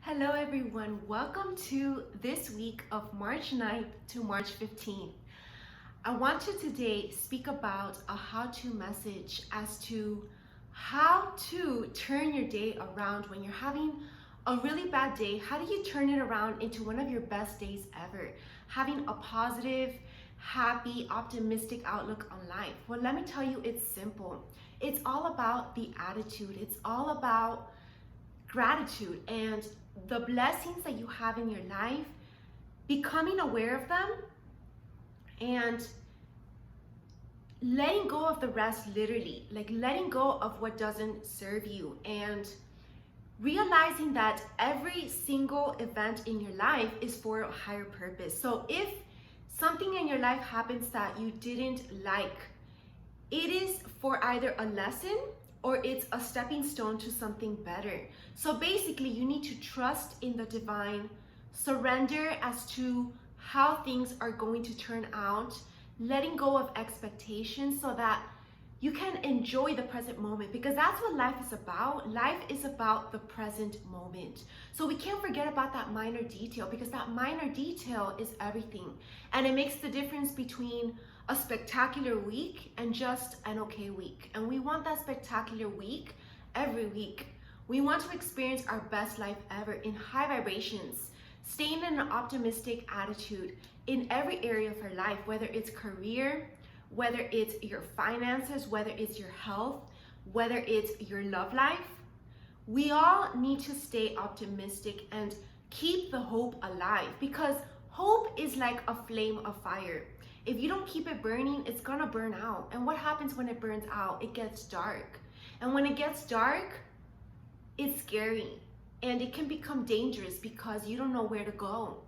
Hello everyone, welcome to this week of March 9th to March 15th. I want to today speak about a how-to message as to how to turn your day around when you're having a really bad day. How do you turn it around into one of your best days ever? Having a positive, happy, optimistic outlook on life. Well, let me tell you, it's simple. It's all about the attitude. It's all about gratitude and the blessings that you have in your life, becoming aware of them and letting go of the rest, literally, like letting go of what doesn't serve you and realizing that every single event in your life is for a higher purpose. So if something in your life happens that you didn't like, it is for either a lesson or it's a stepping stone to something better. So basically, you need to trust in the divine, surrender as to how things are going to turn out, letting go of expectations so that you can enjoy the present moment, because that's what life is about. Life is about the present moment. So we can't forget about that minor detail, because that minor detail is everything. And it makes the difference between a spectacular week and just an okay week. And we want that spectacular week every week. We want to experience our best life ever in high vibrations, staying in an optimistic attitude in every area of our life, whether it's career, whether it's your finances, whether it's your health, whether it's your love life. We all need to stay optimistic and keep the hope alive, because hope is like a flame of fire. If you don't keep it burning, it's gonna burn out. And what happens when it burns out? It gets dark. And when it gets dark, it's scary. And it can become dangerous because you don't know where to go.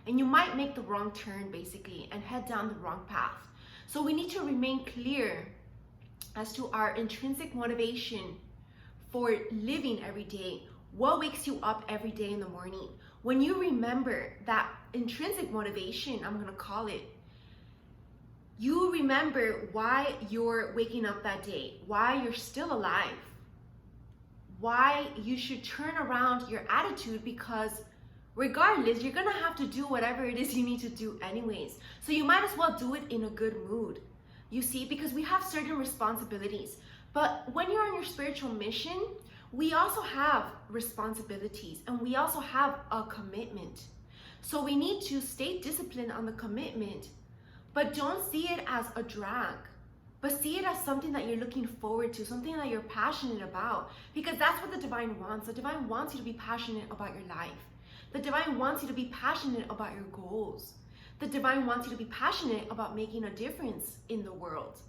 And you might make the wrong turn, basically, and head down the wrong path. So we need to remain clear as to our intrinsic motivation for living every day. What wakes you up every day in the morning? When you remember that intrinsic motivation, I'm gonna call it, you remember why you're waking up that day, why you're still alive, why you should turn around your attitude, because regardless, you're gonna have to do whatever it is you need to do anyways. So you might as well do it in a good mood, you see, because we have certain responsibilities. But when you're on your spiritual mission, we also have responsibilities and we also have a commitment. So we need to stay disciplined on the commitment, but don't see it as a drag, but see it as something that you're looking forward to, something that you're passionate about, because that's what the divine wants. The divine wants you to be passionate about your life. The divine wants you to be passionate about your goals. The divine wants you to be passionate about making a difference in the world.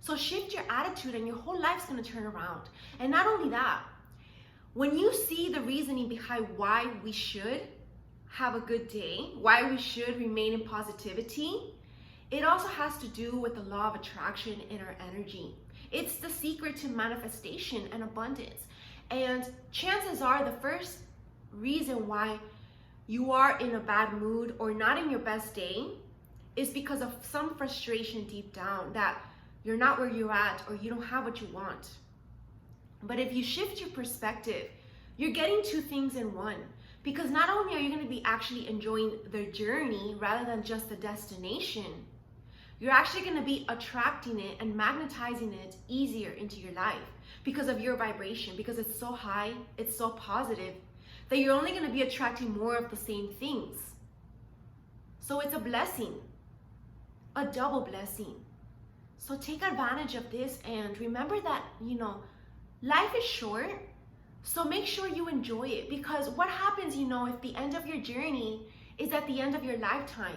So shift your attitude and your whole life's gonna turn around. And not only that, when you see the reasoning behind why we should have a good day, why we should remain in positivity, it also has to do with the law of attraction in our energy. It's the secret to manifestation and abundance. And chances are the first reason why you are in a bad mood or not in your best day is because of some frustration deep down that you're not where you're at or you don't have what you want. But if you shift your perspective, you're getting two things in one. Because not only are you going to be actually enjoying the journey rather than just the destination, you're actually going to be attracting it and magnetizing it easier into your life because of your vibration, because it's so high, it's so positive, that you're only going to be attracting more of the same things. So it's a blessing, a double blessing. So take advantage of this and remember that, life is short. So make sure you enjoy it, because what happens, if the end of your journey is at the end of your lifetime?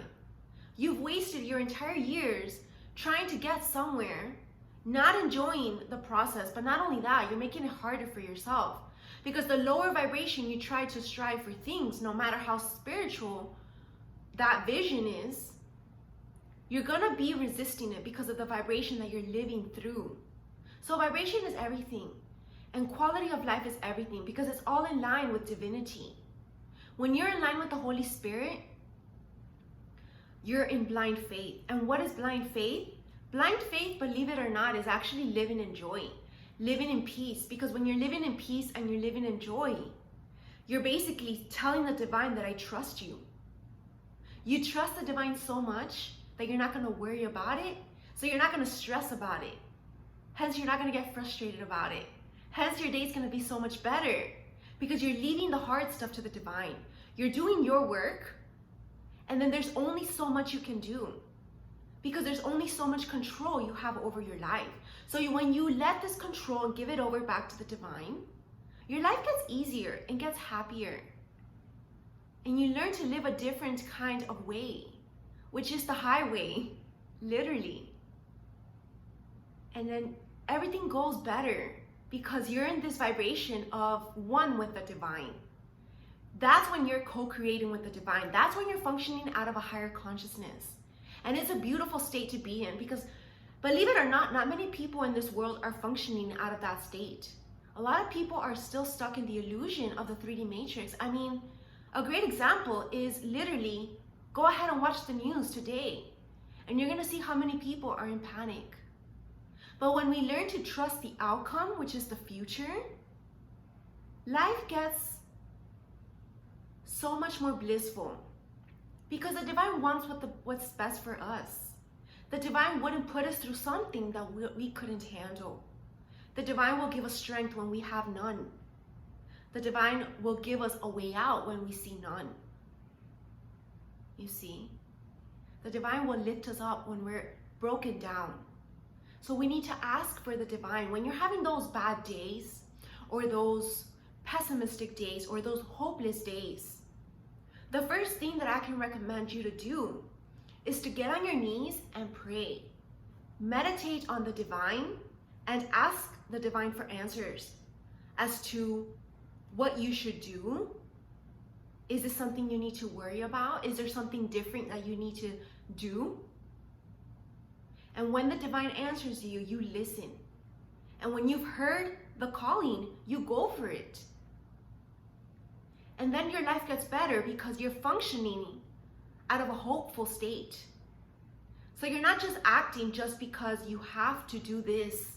You've wasted your entire years trying to get somewhere, not enjoying the process, but not only that, you're making it harder for yourself. Because the lower vibration you try to strive for things, no matter how spiritual that vision is, you're gonna be resisting it because of the vibration that you're living through. So vibration is everything. And quality of life is everything, because it's all in line with divinity. When you're in line with the Holy Spirit, you're in blind faith. And what is blind faith? Blind faith, believe it or not, is actually living in joy, living in peace. Because when you're living in peace and you're living in joy, you're basically telling the divine that I trust you. You trust the divine so much that you're not going to worry about it, so you're not going to stress about it. Hence, you're not going to get frustrated about it. Hence, your day's going to be so much better because you're leaving the hard stuff to the divine. You're doing your work, and then there's only so much you can do because there's only so much control you have over your life. So when you let this control and give it over back to the divine, your life gets easier and gets happier. And you learn to live a different kind of way, which is the highway, literally. And then everything goes better because you're in this vibration of one with the divine. That's when you're co-creating with the divine. That's when you're functioning out of a higher consciousness. And it's a beautiful state to be in because, believe it or not many people in this world are functioning out of that state. A lot of people are still stuck in the illusion of the 3D matrix. I mean, a great example is literally, go ahead and watch the news today, and you're gonna see how many people are in panic. But when we learn to trust the outcome, which is the future, life gets so much more blissful because the divine wants what's best for us. The divine wouldn't put us through something that we couldn't handle. The divine will give us strength when we have none. The divine will give us a way out when we see none. You see? The divine will lift us up when we're broken down. So we need to ask for the divine. When you're having those bad days, or those pessimistic days, or those hopeless days, the first thing that I can recommend you to do is to get on your knees and pray. Meditate on the divine and ask the divine for answers as to what you should do. Is this something you need to worry about? Is there something different that you need to do? And when the divine answers you, you listen. And when you've heard the calling, you go for it. And then your life gets better because you're functioning out of a hopeful state. So you're not just acting just because you have to do this,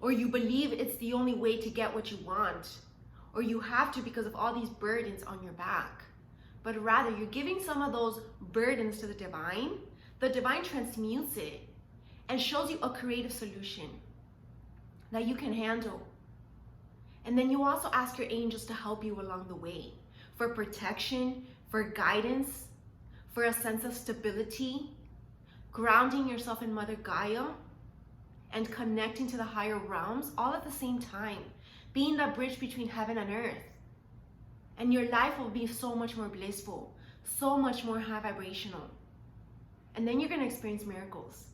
or you believe it's the only way to get what you want, or you have to because of all these burdens on your back. But rather, you're giving some of those burdens to the divine. The divine transmutes it and shows you a creative solution that you can handle. And then you also ask your angels to help you along the way for protection, for guidance, for a sense of stability, grounding yourself in Mother Gaia, and connecting to the higher realms all at the same time, being that bridge between heaven and earth. And your life will be so much more blissful, so much more high vibrational. And then you're gonna experience miracles.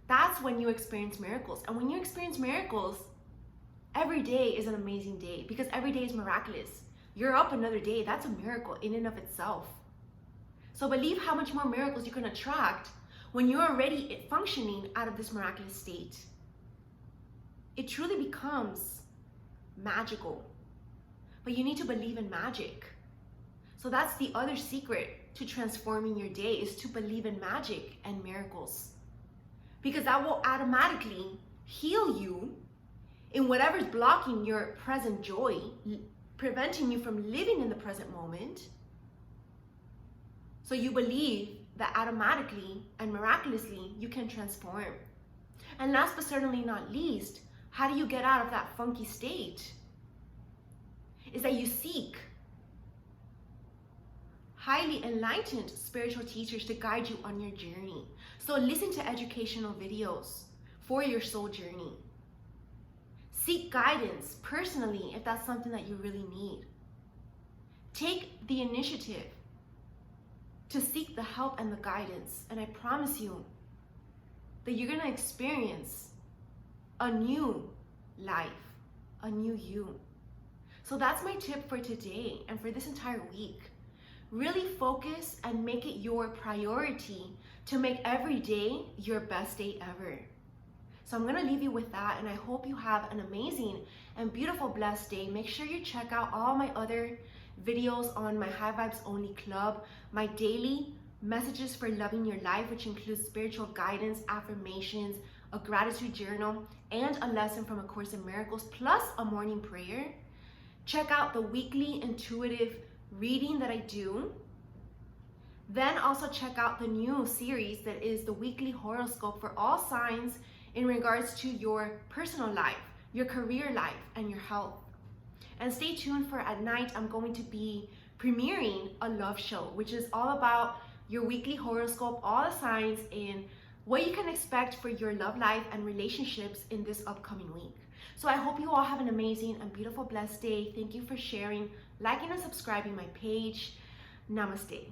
That's when you experience miracles. And when you experience miracles, every day is an amazing day because every day is miraculous. You're up another day, that's a miracle in and of itself. So believe how much more miracles you can attract when you're already functioning out of this miraculous state. It truly becomes magical. But you need to believe in magic. So that's the other secret to transforming your day, is to believe in magic and miracles. Because that will automatically heal you in whatever's blocking your present joy, preventing you from living in the present moment. So you believe that automatically and miraculously you can transform. And last but certainly not least, how do you get out of that funky state? Is that you seek highly enlightened spiritual teachers to guide you on your journey. So listen to educational videos for your soul journey. Seek guidance personally if that's something that you really need. Take the initiative to seek the help and the guidance, and I promise you that you're gonna experience a new life, a new you. So that's my tip for today and for this entire week. Really focus and make it your priority to make every day your best day ever. So I'm gonna leave you with that, and I hope you have an amazing and beautiful, blessed day. Make sure you check out all my other videos on my High Vibes Only Club, my daily messages for loving your life, which includes spiritual guidance, affirmations, a gratitude journal, and a lesson from A Course in Miracles, plus a morning prayer. check out the weekly intuitive reading that I do. Then also check out the new series that is the weekly horoscope for all signs in regards to your personal life, your career life, and your health. And stay tuned for at night, I'm going to be premiering a love show, which is all about your weekly horoscope, all the signs, and what you can expect for your love life and relationships in this upcoming week. So I hope you all have an amazing and beautiful, blessed day. Thank you for sharing, liking, and subscribing my page. Namaste.